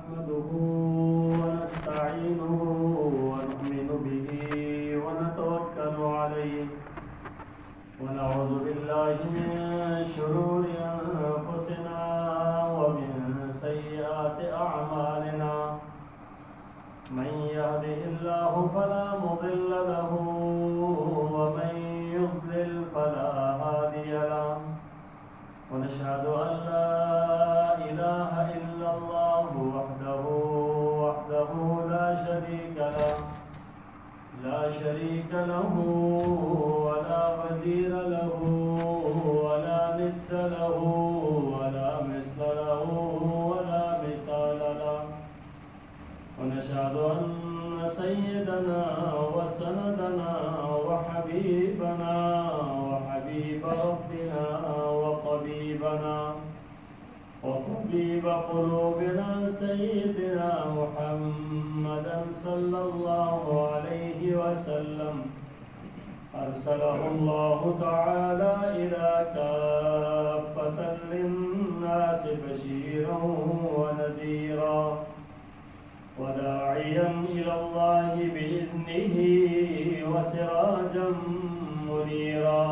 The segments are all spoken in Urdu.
نحمده ونستعينه ونؤمن به ونتوكل عليه ونعوذ بالله من شرور أنفسنا ومن سيئات أعمالنا من يهده الله فلا مضل له ومن يضلل فلا هادي له ونشهد أن لا إله إلا الله وحده لا شريك له ولا وزير له ولا ند له ولا مثل له ولا مثال له ونشهد أن سيدنا وسندنا وحبيبنا وحبيب ربنا وطبيب قلوبنا سيدنا محمدا صلى الله عليه وسلم أرسله الله تعالى إلى كافة للناس بشيرا ونذيرا وداعيا إلى الله بإذنه وسراجا منيرا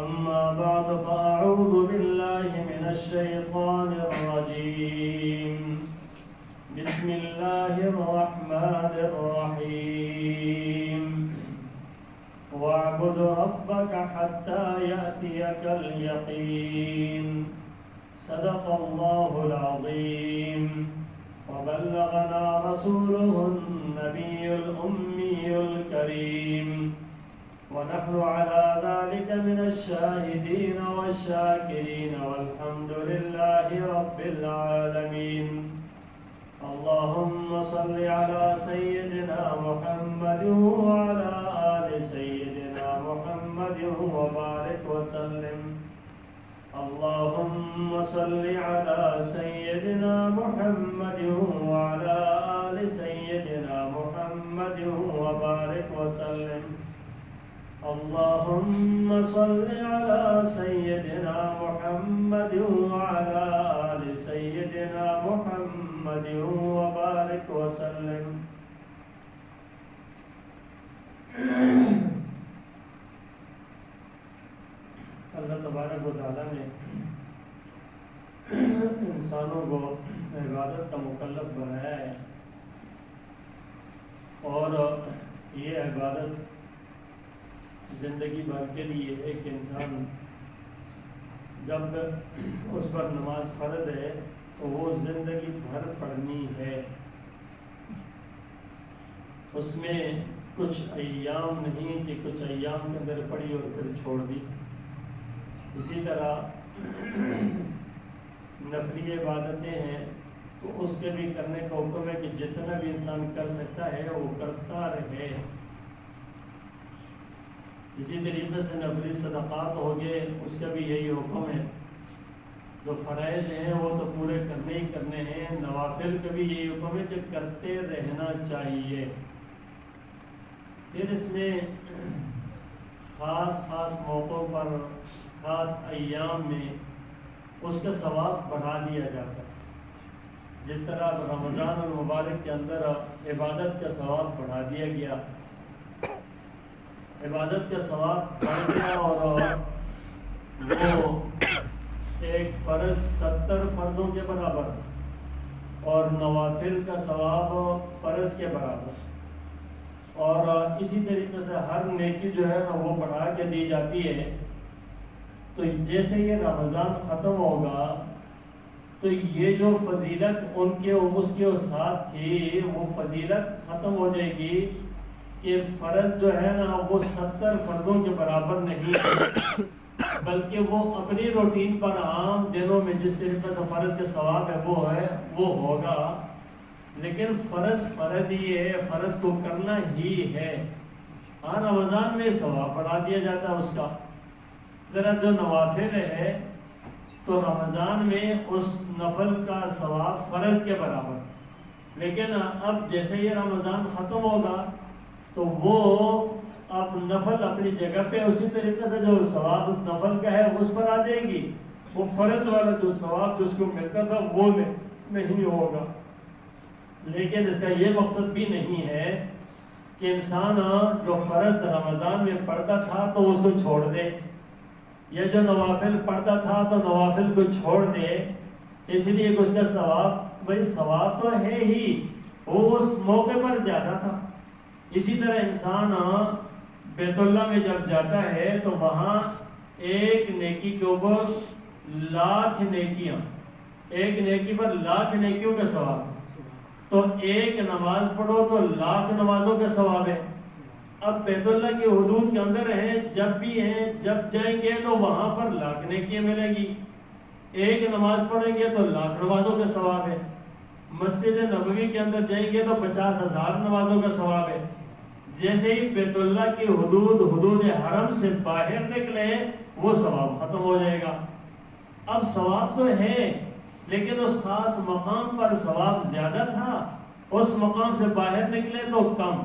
أما بعد فأعوذ بالله من الشيطان الرجيم بسم الله الرحمن الرحيم واعبد ربك حتى يأتيك اليقين صدق الله العظيم وبلغنا رسوله النبي الأمي الكريم ونحن على ذلك من الشاهدين والشاكرين والحمد لله رب العالمين اللهم صل على سيدنا محمد وعلى آل سيدنا محمد وبارك وسلم اللهم صل على سيدنا محمد وعلى آل سيدنا محمد وبارك وسلم اللهم صل على سيدنا محمد وعلى آل سيدنا محمد وبارك وسلم اللہ تبارک و تعالیٰ نے انسانوں کو عبادت کا مکلف بنایا ہے اور یہ عبادت زندگی بھر کے لیے ایک انسان جب اس پر نماز فرض ہے تو وہ زندگی بھر پڑھنی ہے، اس میں کچھ ایام نہیں کہ کچھ ایام کے اندر پڑھی اور پھر چھوڑ دی۔ اسی طرح نفلی عبادتیں ہیں تو اس کے بھی کرنے کا حکم ہے کہ جتنا بھی انسان کر سکتا ہے وہ کرتا رہے۔ اسی طریقے سے نفلی صدقات ہو گئے، اس کا بھی یہی حکم ہے۔ جو فرائض ہیں وہ تو پورے کرنے ہی کرنے ہیں، نوافل کا بھی یہی حکم ہے کہ کرتے رہنا چاہیے۔ پھر اس میں خاص موقعوں پر، خاص ایام میں اس کا ثواب بڑھا دیا جاتا ہے۔ جس طرح رمضان المبارک کے اندر عبادت کا ثواب بڑھا دیا گیا، عبادت کا ثواب بڑھ گیا اور وہ ایک فرض 70 فرضوں کے برابر اور نوافل کا ثواب فرض کے برابر، اور اسی طریقے سے ہر نیکی جو ہے نا وہ بڑھا کے دی جاتی ہے۔ تو جیسے یہ رمضان ختم ہوگا تو یہ جو فضیلت ان کے اس کے ساتھ تھی وہ فضیلت ختم ہو جائے گی کہ فرض جو ہے نا وہ 70 فرضوں کے برابر نہیں بلکہ وہ اپنی روٹین پر عام دنوں میں جس طریقے سے فرض کے ثواب ہے وہ ہوگا، لیکن فرض ہی ہے، فرض کو کرنا ہی ہے۔ ہاں رمضان میں ثواب بڑھا دیا جاتا ہے اس کا، ذرا جو نوافل ہے تو رمضان میں اس نفل کا ثواب فرض کے برابر، لیکن اب جیسے یہ رمضان ختم ہوگا تو وہ اب نفل اپنی جگہ پہ اسی طریقے سے جو ثواب اس نفل کا ہے اس پر آ جائے گی، وہ فرض والا جو ثواب جس کو ملتا تھا وہ نہیں ہوگا. لیکن اس کا یہ مقصد بھی نہیں ہے کہ انسان جو فرض رمضان میں پڑھتا تھا تو اس کو چھوڑ دے، یا جو نوافل پڑھتا تھا تو نوافل کو چھوڑ دے، اس لیے کہ اس کا ثواب، بھائی ثواب تو ہے ہی، وہ اس موقع پر زیادہ تھا. اسی طرح انسان بیت اللہ میں جب جاتا ہے تو وہاں ایک نیکی کے اوپر لاکھ نیکیاں، ایک نیکی پر لاکھ نیکیوں کا ثواب. تو ایک نماز پڑھو تو لاکھ نمازوں کا ثواب ہے. اب بیت اللہ کی حدود کے اندر ہیں، جب بھی ہیں، جب جائیں گے تو وہاں پر لاکھ نیکیاں ملیں گی. ایک نماز پڑھیں گے تو لاکھ نمازوں کا ثواب ہے. مسجد نبوی کے اندر جائیں گے تو 50,000 نمازوں کا ثواب ہے. جیسے ہی بیت اللہ کی حدود حرم سے باہر نکلے وہ ثواب ختم ہو جائے گا. اب ثواب تو ہے لیکن اس خاص مقام پر ثواب زیادہ تھا، اس مقام سے باہر نکلے تو کم.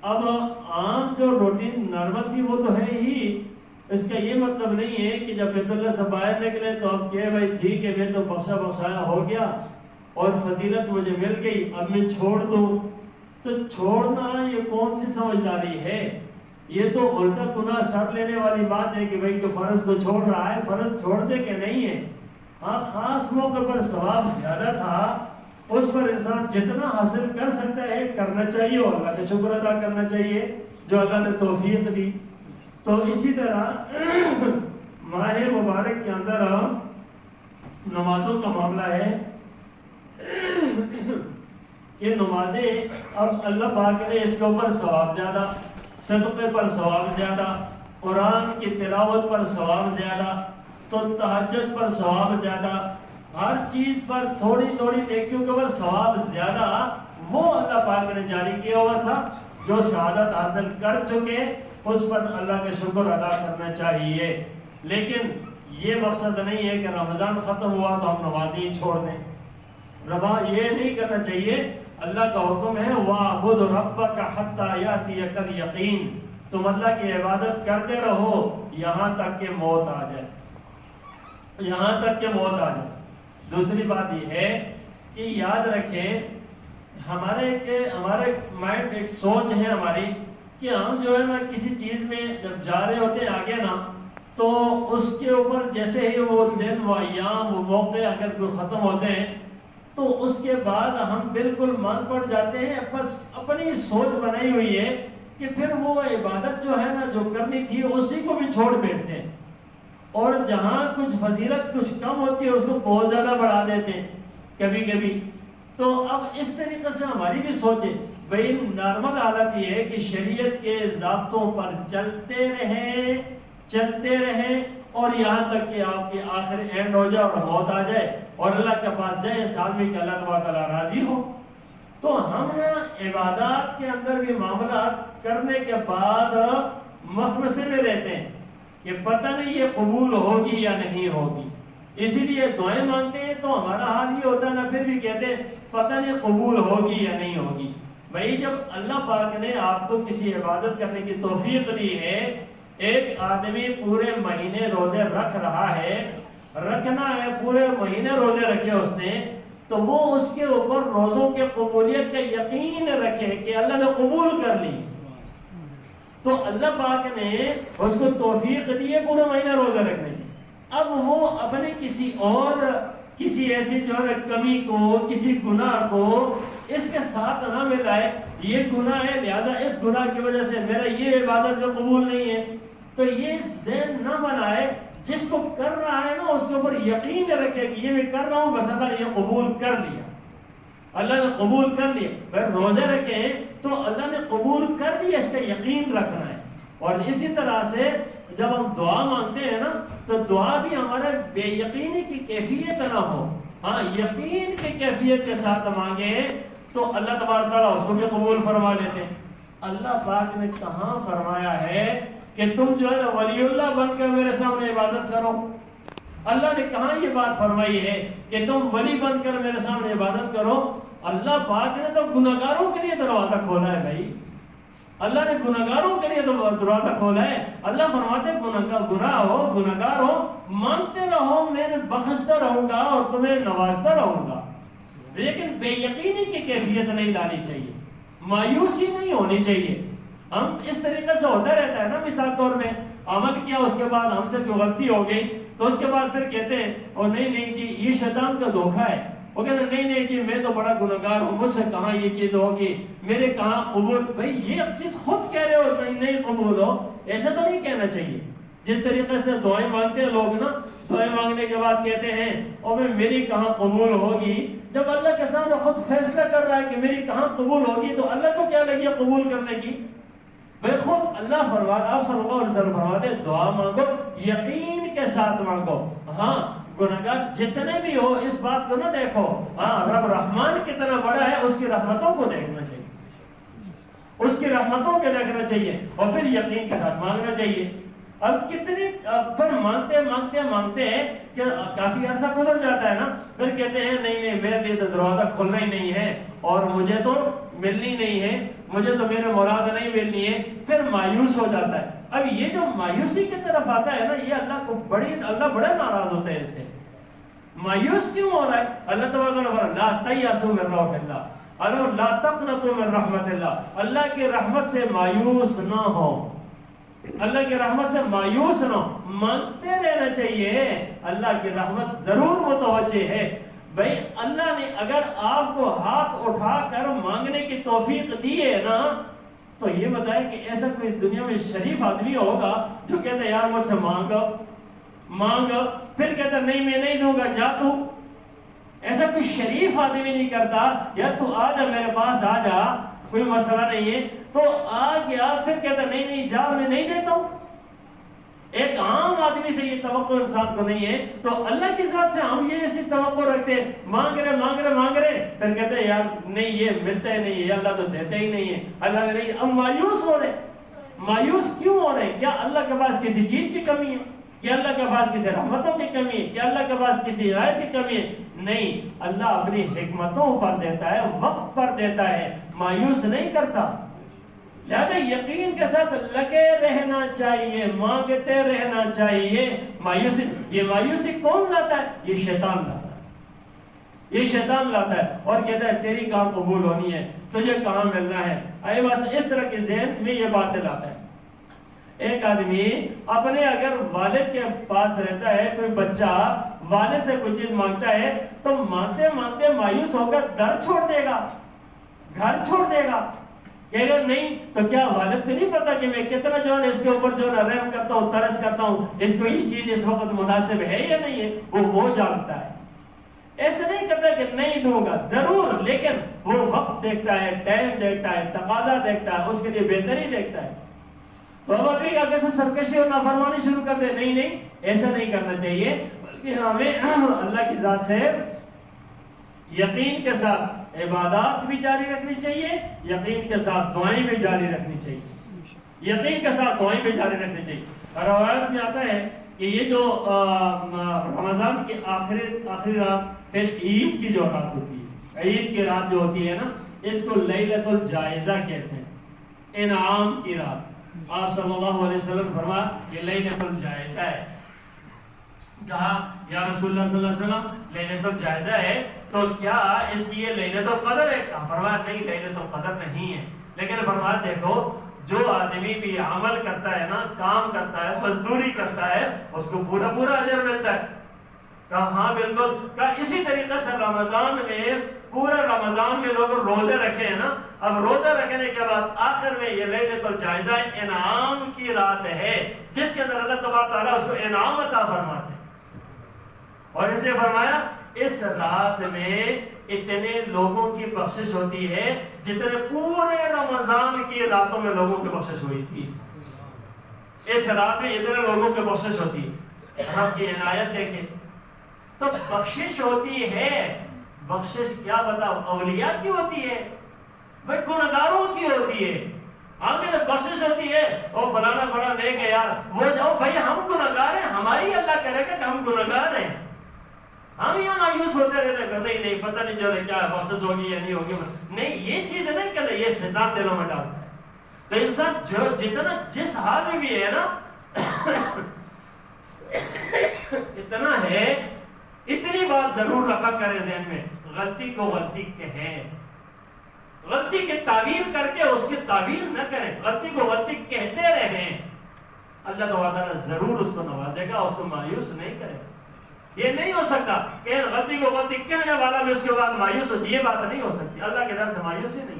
اب عام جو روٹین نارمل تھی وہ تو ہے ہی. اس کا یہ مطلب نہیں ہے کہ جب بیت اللہ سے باہر نکلے تو اب کہ بھائی ٹھیک ہے میں تو بخشایا ہو گیا اور فضیلت مجھے مل گئی، اب میں چھوڑ دوں. تو چھوڑنا یہ کون سی سمجھداری ہے؟ یہ تو الٹا گناہ سر لینے والی بات ہے کہ بھائی جو فرض کو چھوڑ رہا ہے فرض چھوڑ دے کہ نہیں ہے. ہاں خاص موقع پر ثواب زیادہ تھا، اس پر انسان جتنا حاصل کر سکتا ہے کرنا چاہیے اور اللہ کا شکر ادا کرنا چاہیے جو اللہ نے توفیق دی. تو اسی طرح ماہ مبارک کے اندر نمازوں کا معاملہ ہے کہ نمازیں اب اللہ پاک نے اس کے اوپر ثواب زیادہ، صدقے پر ثواب زیادہ، قرآن کی تلاوت پر ثواب زیادہ، تو تہجد پر ثواب زیادہ، ہر چیز پر تھوڑی تھوڑی نیکیوں کے اوپر ثواب زیادہ وہ اللہ پاک نے جاری کیا ہوا تھا. جو شہادت حاصل کر چکے اس پر اللہ کا شکر ادا کرنا چاہیے. لیکن یہ مقصد نہیں ہے کہ رمضان ختم ہوا تو ہم نمازیں ہی چھوڑ دیں. یہ نہیں کرنا چاہیے. اللہ کا حکم ہے وَاعْبُدْ رَبَّكَ حَتَّى يَأْتِيَكَ الْيَقِينُ، تم اللہ کی عبادت کرتے رہو یہاں تک کہ موت آ جائے، یہاں تک کہ موت آ جائے. دوسری بات یہ ہے کہ یاد رکھیں ہمارے مائنڈ ایک سوچ ہے ہماری کہ ہم جو ہے نا کسی چیز میں جب جا رہے ہوتے ہیں آگے نا تو اس کے اوپر جیسے ہی وہ دن و ایام وہ موقع اگر کوئی ختم ہوتے ہیں تو اس کے بعد ہم بالکل مان پڑ جاتے ہیں. بس اپنی سوچ بنائی ہوئی ہے کہ پھر وہ عبادت جو ہے نا جو کرنی تھی اسی کو بھی چھوڑ بیٹھتے ہیں، اور جہاں کچھ فضیلت کچھ کم ہوتی ہے اس کو بہت زیادہ بڑھا دیتے ہیں کبھی کبھی. تو اب اس طریقے سے ہماری بھی سوچ ہے. بھائی نارمل حالت یہ ہے کہ شریعت کے ضابطوں پر چلتے رہیں اور یہاں تک کہ آپ کی آخر اینڈ ہو جائے اور موت آ جائے اور اللہ کے پاس جائے اس حال میں کہ اللہ تبارک تعالیٰ راضی ہو. تو ہم نا عبادات کے اندر بھی معاملات کرنے کے بعد مخمصے میں رہتے ہیں کہ پتہ نہیں یہ قبول ہوگی یا نہیں ہوگی، اسی لیے دعائیں مانگتے ہیں تو ہمارا حال یہ ہوتا ہے نا پھر بھی کہتے ہیں پتہ نہیں قبول ہوگی یا نہیں ہوگی. بھائی جب اللہ پاک نے آپ کو کسی عبادت کرنے کی توفیق دی ہے، ایک آدمی پورے مہینے روزے رکھ رہا ہے، رکھنا ہے پورے مہینے روزے رکھے اس نے، تو وہ اس کے اوپر روزوں کے قبولیت کا یقین رکھے کہ اللہ نے قبول کر لی. تو اللہ پاک نے اس کو توفیق دی ہے پورے مہینے روزے رکھنے کی. اب وہ اپنے کسی ایسی جو ہے کمی کو، کسی گناہ کو اس کے ساتھ نہ ملائے، یہ گناہ ہے لہذا اس گناہ کی وجہ سے میرا یہ عبادت میں قبول نہیں ہے. تو یہ ذہن نہ بنائے، جس کو کر رہا ہے نا اس کے اوپر یقین رکھے کہ یہ میں کر رہا ہوں بس اللہ نے یہ قبول کر لیا، اللہ نے قبول کر لیا. اگر روزے رکھیں تو اللہ نے قبول کر لیا، اس کا یقین رکھنا ہے. اور اسی طرح سے جب ہم دعا مانگتے ہیں نا تو دعا بھی ہمارے بے یقینی کی کیفیت نہ ہو، ہاں یقین کی کیفیت کے ساتھ مانگے تو اللہ تبارک تعالیٰ اس کو بھی قبول فرما لیتے ہیں. اللہ پاک نے کہاں فرمایا ہے کہ تم جو ہے نا ولی اللہ بن کر میرے سامنے عبادت کرو؟ اللہ نے کہاں یہ بات فرمائی ہے کہ تم ولی بن کر میرے سامنے عبادت کرو؟ اللہ پاک نے تو گناہگاروں کے لیے دروازہ کھولا ہے بھائی. اللہ نے گناہگاروں کے لیے تو دروازہ کھولا ہے. اللہ فرماتے گناہگار ہو مانگتے رہو میں بخشتا رہوں گا اور تمہیں نوازتا رہوں گا. لیکن بے یقینی کی کیفیت نہیں لانی چاہیے, مایوسی نہیں ہونی چاہیے. ہم اس طریقے سے ہوتا رہتا ہے نا, مثال طور میں عمل کیا اس کے بعد ہم سے کوئی غلطی ہو گئی تو اس کے بعد پھر کہتے ہیں اور نہیں جی یہ شیطان کا دھوکہ ہے. وہ کہتے ہیں نہیں جی میں تو بڑا گنہگار ہوں, مجھ سے کہاں یہ چیز ہوگی, میرے کہاں قبول. بھائی یہ چیز خود کہہ رہے ہو نہیں قبول ہو, ایسا تو نہیں کہنا چاہیے. جس طریقے سے دعائیں مانگتے ہیں لوگ نا, دعائیں مانگنے کے بعد کہتے ہیں اور میری کہاں قبول ہوگی. جب اللہ کے سامنے خود فیصلہ کر رہا ہے کہ میری کہاں قبول ہوگی تو اللہ کو کیا لگی قبول کرنے کی. بھائی خود اللہ فرماتا, آپ صلی اللہ علیہ وسلم فرماتے دعا مانگو یقین کے ساتھ مانگو. ہاں گناہگار جتنے بھی ہو اس بات کو نہ دیکھو, ہاں رب رحمان کتنا بڑا ہے اس کی رحمتوں کو دیکھنا چاہیے, اس کی رحمتوں کو دیکھنا چاہیے اور پھر یقین کے ساتھ مانگنا چاہیے. اب کتنی پھر مانگتے ہیں کہ کافی عرصہ گزر جاتا ہے نا, پھر کہتے ہیں نہیں میرے لیے تو دروازہ کھلنا ہی نہیں ہے اور مجھے تو ملنی نہیں ہے, مجھے تو میرے مراد نہیں ملنی ہے. پھر مایوس ہو جاتا ہے. اب یہ جو مایوسی کی طرف آتا ہے نا, یہ اللہ بڑے ناراض ہوتے ہیں اس سے. مایوس کیوں ہو رہا ہے؟ اللہ تبارک و تعالی لا تیأسوا من روح اللہ, لا تقنطوا من رحمت اللہ, اللہ کی رحمت سے مایوس نہ ہو, اللہ کی رحمت سے مایوس نہ ہو, مانگتے رہنا چاہیے. اللہ کی رحمت ضرور متوجہ ہے. بھائی اللہ نے اگر آپ کو ہاتھ اٹھا کر مانگنے کی توفیق دی ہے نا, تو یہ بتائیں کہ ایسا کوئی دنیا میں شریف آدمی ہوگا جو کہتا ہے یار مجھ سے مانگ, پھر کہتا نہیں میں نہیں دوں گا جا تو. ایسا کوئی شریف آدمی نہیں کرتا, یا تو آ جا میرے پاس آ جا, کوئی مسئلہ نہیں ہے. تو آ گیا پھر کہتا نہیں جا میں نہیں دیتا ہوں. ایک عام آدمی سے یہ توقع انسان کو نہیں ہے, تو اللہ کی ذات سے ہم یہ ایسی توقع رکھتے ہیں, مانگ رہے پھر کہتے ہیں یار نہیں یہ ملتا ہی نہیں ہے, اللہ تو دیتے ہی نہیں ہے, اللہ نے نہیں. اب مایوس ہو رہے. مایوس کیوں ہو رہے ہیں؟ کیا اللہ کے پاس کسی چیز کی کمی ہے؟ کیا اللہ کے پاس کسی رحمتوں کی کمی ہے؟ کیا اللہ کے پاس کسی ہدایت کی کمی ہے؟ نہیں, اللہ اپنی حکمتوں پر دیتا ہے, وقت پر دیتا ہے, مایوس نہیں کرتا. لہذا یقین کے ساتھ لگے رہنا چاہیے, مانگتے رہنا چاہیے. مایوسی کون لاتا ہے؟ یہ شیطان لاتا ہے اور کہتا ہے تیری کہاں قبول ہونی ہے, تجھے کہاں ملنا ہے. آئے بس اس طرح کے ذہن میں یہ باتیں لاتا ہے. ایک آدمی اپنے اگر والد کے پاس رہتا ہے, کوئی بچہ والد سے کوئی چیز مانگتا ہے تو مانگتے مایوس ہو کر گھر چھوڑ دے گا. کہ اگر نہیں تو کیا والد کو نہیں پتا کہ میں کتنا جو ہے اس کے اوپر جو ہے رحم کرتا ہوں, ترس کرتا ہوں, اس کو یہ چیز اس وقت مناسب ہے یا نہیں ہے, وہ جانتا ہے. ایسے نہیں کرتا کہ نہیں دوں گا, ضرور, لیکن وہ وقت دیکھتا ہے, ٹائم دیکھتا ہے, تقاضا دیکھتا ہے, اس کے لیے بہتری دیکھتا ہے. تو اب اگلی آگے سے سرکشی اور نافرمانی شروع کر دے. نہیں ایسا نہیں کرنا چاہیے, بلکہ ہمیں اللہ کی ذات سے یقین کے ساتھ عبادات بھی جاری رکھنی چاہیے, یقین کے ساتھ دعائیں بھی جاری رکھنی چاہیے. روایت میں آتا ہے کہ یہ جو رمضان کی آخری رات, پھر عید کی جو رات ہوتی ہے, عید کی رات جو ہوتی ہے نا, اس کو لیلۃ الجائزہ کہتے ہیں, انعام کی رات. آپ صلی اللہ علیہ وسلم فرمایا یہ لیلۃ الجائزہ ہے. کہا یا رسول اللہ صلی اللہ علیہ وسلم لیلۃ الجائزہ ہے تو کیا اس کی یہ لیلۃ القدر ہے؟ فرمایا نہیں, لیلۃ القدر نہیں ہے. لیکن فرمایا دیکھو جو آدمی بھی عمل کرتا ہے نا, کام کرتا ہے, مزدوری کرتا ہے, اس کو پورا اجر ملتا ہے. کہا ہاں بالکل. کہا اسی طریقے سے رمضان میں, پورا رمضان میں لوگ روزے رکھے ہیں نا, اب روزہ رکھنے کے بعد آخر میں یہ لیلۃ الجائزہ انعام کی رات ہے, جس کے اندر اللہ تبارک تعالیٰ اس کو انعام عطا فرماتے ہیں. اور اس نے فرمایا اس رات میں اتنے لوگوں کی بخشش ہوتی ہے جتنے پورے رمضان کی راتوں میں لوگوں کی بخشش ہوئی تھی. اس رات میں اتنے لوگوں کی بخشش ہوتی ہے. رب کی عنایت دیکھیں تو بخشش ہوتی ہے. بخشش کیا بتاؤ اولیاء کی ہوتی ہے, بھائی گنہگاروں کی ہوتی ہے. آگے بخشش ہوتی ہے اور فلانا بڑا لے گئے یار, وہ جاؤ بھائی ہم گنہگار ہیں, ہماری اللہ کرے گا کہ ہم گنہگار ہیں. ہم یہاں مایوس ہوتے رہتے ہیں, نہیں پتہ نہیں چلے کیا بخشش ہوگی یا نہیں ہوگی. نہیں, یہ چیز نہیں کرتے, یہ شیطان دلوں میں ڈالتا ہے. تو انسان جو جتنا جس حال میں بھی ہے نا اتنا ہے، اتنی بات ضرور رکھا کرے ذہن میں، غلطی کو غلطی کہیں، غلطی کی تعبیر کر کے اس کی تعبیر نہ کریں، غلطی کو غلطی کہتے رہیں، اللہ تعالیٰ ضرور اس کو نوازے گا، اس کو مایوس نہیں کرے گا۔ یہ نہیں ہو سکتا کہ غلطی کو غلطی کہنے والا بھی اس کے بعد مایوس ہو، یہ بات نہیں ہو سکتی، اللہ کے در سے مایوسی نہیں۔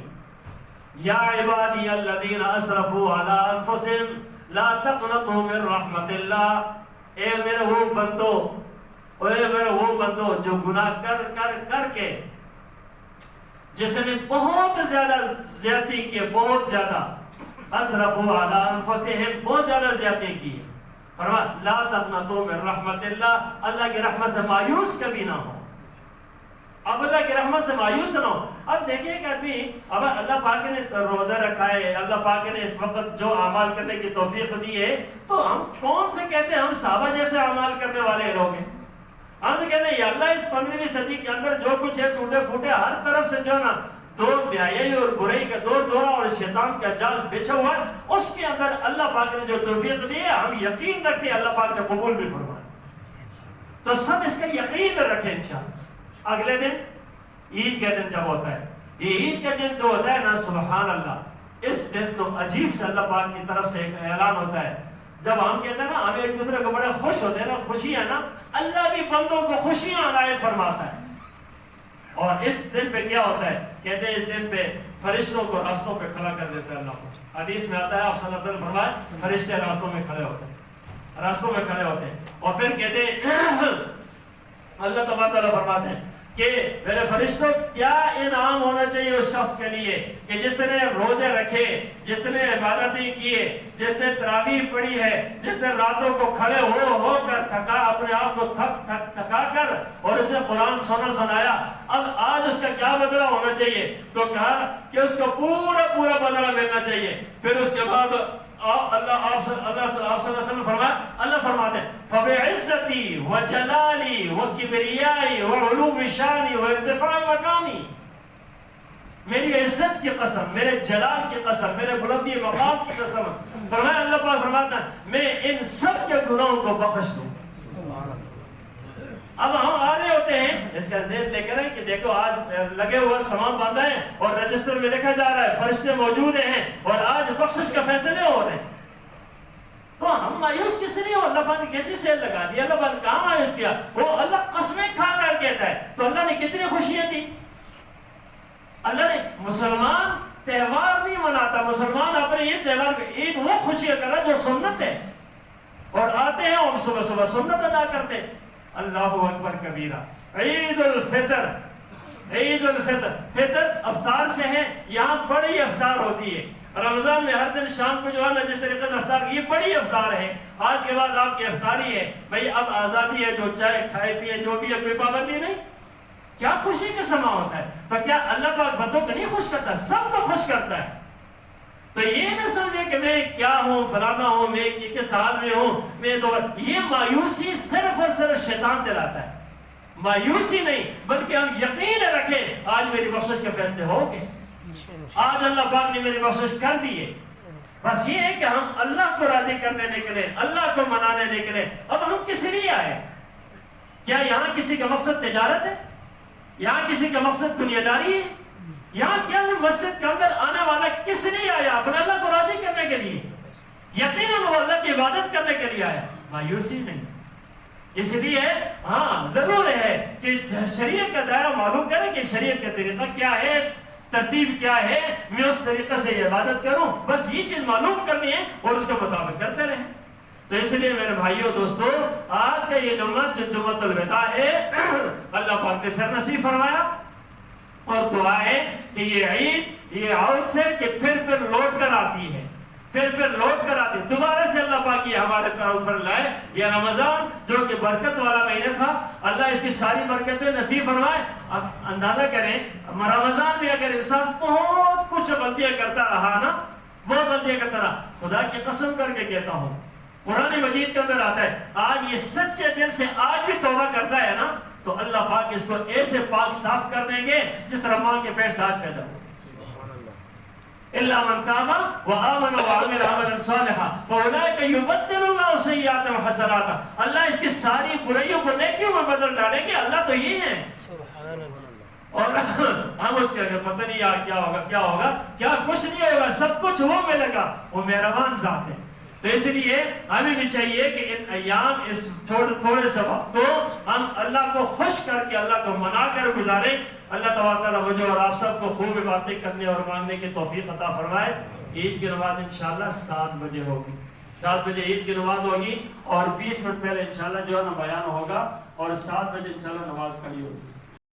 یا عبادی الذین اسرفوا علی انفسہم لا تقنطوا من رحمت اللہ، اے میرے وہ بندو، اے میرے وہ بندو جو گناہ کر کر کر کے، جس نے بہت زیادہ زیادتی کی، بہت زیادہ، اسرفوا علی انفسہم، بہت زیادہ زیادتی کی، فرمایا لا تقنطوا من رحمت اللہ، اللہ کی رحمت سے مایوس کبھی نہ ہو۔ اب اللہ کی رحمت سے مایوس نہ ہو۔ اب دیکھیے کہ ابھی اب اللہ پاک نے روزہ رکھا ہے، اللہ پاک نے اس وقت جو اعمال کرنے کی توفیق دی ہے، تو ہم کون سے کہتے ہیں ہم صحابہ جیسے اعمال کرنے والے لوگ ہیں؟ ہم تو کہتے ہیں یا اللہ اس 15ویں صدی کے اندر جو کچھ ہے ٹوٹے پھوٹے ہر طرف سے جو ہے نا دور بیائی اور برائی کا دور دورہ اور شیطان کا جال بچھا ہوا ہے، اس کے اندر اللہ پاک نے جو توفیق دی ہے ہم یقین رکھتے ہیں اللہ پاک نے قبول بھی فرمائے۔ تو سب اس کا یقین رکھیں انشاءاللہ۔ اگلے دن عید کا دن جب ہوتا ہے، یہ عید کا دن جو ہوتا ہے نا، سبحان اللہ، اس دن تو عجیب سے اللہ پاک کی طرف سے ایک اعلان ہوتا ہے۔ جب ہم کہتے ہیں نا ہم ایک دوسرے کو بڑے خوش ہوتے ہیں نا، خوشی ہے نا، اللہ بھی بندوں کو خوشیاں عنایت فرماتا ہے۔ اور اس دن پہ کیا ہوتا ہے؟ کہتے ہیں اس دن پہ فرشتوں کو راستوں پہ کھڑا کر دیتا ہے اللہ کو۔ حدیث میں آتا ہے آپ صلی اللہ علیہ وسلم فرمائے فرشتے راستوں میں کھڑے ہوتے ہیں، راستوں میں کھڑے ہوتے ہیں، اور پھر کہتے ہیں اللہ تبارک تعالیٰ فرماتے ہیں کہ میرے فرشتوں کیا انعام ہونا چاہیے اس شخص کے لیے کہ جس نے روزے رکھے، جس نے عبادتیں کیے، جس نے تراویح پڑھی ہے، جس نے راتوں کو کھڑے ہو کر تھکا، اپنے آپ کو تھکا کر اور اس نے قرآن سنایا۔ اب آج اس کا کیا بدلہ ہونا چاہیے؟ تو کہا کہ اس کو پورا بدلہ ملنا چاہیے۔ پھر اس کے بعد اللہ صلی اللہ علیہ وسلم فرمایا، اللہ فرماتے ہیں فَبِعِزَّتِي وَجَلَالِي وَكِبْرِيَائِي وَعُلُوِّ شَانِي وَارْتِفَاعِ مَكَانِي، میری عزت کی قسم، میرے جلال کی قسم، میرے بلندی مقام کی قسم، فرمایا اللہ پاک فرماتا ہے میں ان سب کے گناہوں کو بخش دوں۔ اب ہم آ رہے ہوتے ہیں، اس کا ذہن لے کر کہ دیکھو آج لگے ہوا سامان باندھا ہے اور رجسٹر میں لکھا جا رہا ہے، فرشتے موجود ہیں اور آج بخشش کا فیصلے ہو رہے ہیں، تو ہم مایوس کس لیے ہو؟ اللہ پاک نے کیسی سیل لگا دی، اللہ پاک نے کہاں مایوس کیا؟ وہ اللہ قسمیں کھا کر کہتا ہے، تو اللہ نے کتنی خوشیاں دی۔ اللہ نے مسلمان تہوار نہیں مناتا، مسلمان اپنے اس تہوار کو عید وہ خوشیاں کر رہا جو سنت ہے، اور آتے ہیں اور صبح صبح سنت ادا کرتے ہیں۔ اللہ اکبر کبیرہ۔ عید الفطر، عید الفطر، فطر افطار سے ہے، یہاں بڑی افطار ہوتی ہے۔ رمضان میں ہر دن شام کو جو ہے نا جس طریقے سے افطار، یہ بڑی افطار ہے، آج کے بعد آپ کی افطاری ہے بھائی، اب آزادی ہے، جو چائے کھائے پیے جو بھی ہے، کوئی پابندی نہیں۔ کیا خوشی کا سما ہوتا ہے۔ تو کیا اللہ پاک بندوں کو نہیں خوش کرتا؟ سب کو خوش کرتا ہے۔ تو یہ نہ سمجھے کہ میں کیا ہوں، فلانا ہوں، میں کس حال میں ہوں، میں تو یہ مایوسی صرف اور صرف شیطان دلاتا ہے۔ مایوسی نہیں بلکہ ہم یقین رکھیں آج میری بخشش کے فیصلے ہو گئے، آج اللہ پاک نے میری بخشش کر دی ہے۔ بس یہ ہے کہ ہم اللہ کو راضی کر دینے کے لیے، اللہ کو منانے کے لیے اب ہم کس لیے آئے؟ کیا یہاں کسی کا مقصد تجارت ہے؟ یہاں کسی کا مقصد دنیا داری ہے؟ یہاں کیا مسجد کے اندر آنے والا کس لیے آیا؟ اپنے اللہ کو راضی کرنے کے لیے، یقیناً وہ اللہ کی عبادت کرنے کے لیے آیا، مایوسی نہیں۔ اس لیے ہاں ضرور ہے کہ شریعت کا دائرہ معلوم کریں کہ شریعت کا طریقہ کیا ہے، ترتیب کیا ہے، میں اس طریقے سے عبادت کروں، بس یہ چیز معلوم کرنی ہے اور اس کے مطابق کرتے رہیں۔ تو اس لیے میرے بھائیوں دوستو، آج کا یہ جمعہ جو جمعۃ الوداع ہے، اللہ پاک نے پھر نصیب فرمایا، اور دعا ہے کہ یہ عید یہ عود سے کہ پھر لوٹ کر آتی ہے، پھر لوٹ کر آتی ہے، دوبارہ سے اللہ پاک یہ ہمارے اوپر لائے۔ یہ رمضان جو کہ برکت والا مہینہ تھا، اللہ اس کی ساری برکتیں نصیب فرمائے۔ اب اندازہ کریں رمضان میں اگر انسان بہت کچھ غلطیاں کرتا رہا نا، بہت غلطیاں کرتا رہا، خدا کی قسم کر کے کہتا ہوں، قرآن مجید کے اندر آتا ہے آج یہ سچے دل سے آج بھی توبہ کرتا ہے نا، تو اللہ پاک اس کو ایسے پاک صاف کر دیں گے جس طرح ماں کے پیٹ سے آج پیدا ہو۔ الا من تاب وآمن وعمل عملا صالحا فاولئک یبدل اللہ سیئاتهم حسنات، اللہ اس کی ساری برائیوں کو نیکیوں میں بدل ڈالیں گے. اللہ تو یہ ہے. سبحان اللہ. اور ہم اس کے پتہ نہیں یار کیا ہوگا کیا کچھ نہیں ہوگا، سب کچھ وہ ملے گا. وہ مہربان ذات ہے. تو اس لیے ہمیں بھی چاہیے کہ ان ایام اس تھوڑے سے وقت کو ہم اللہ کو خوش کر کے اللہ کو منا کر گزاریں. اللہ تبارک تعالیٰ مجھے اور آپ سب کو خوب باتیں کرنے اور مانگنے کی توفیق عطا فرمائے. عید کی نماز انشاءاللہ 7 بجے ہوگی. 7 بجے عید کی نماز ہوگی اور 20 منٹ پہلے انشاءاللہ جو ہے نا بیان ہوگا اور 7 بجے انشاءاللہ نماز کھڑی ہوگی.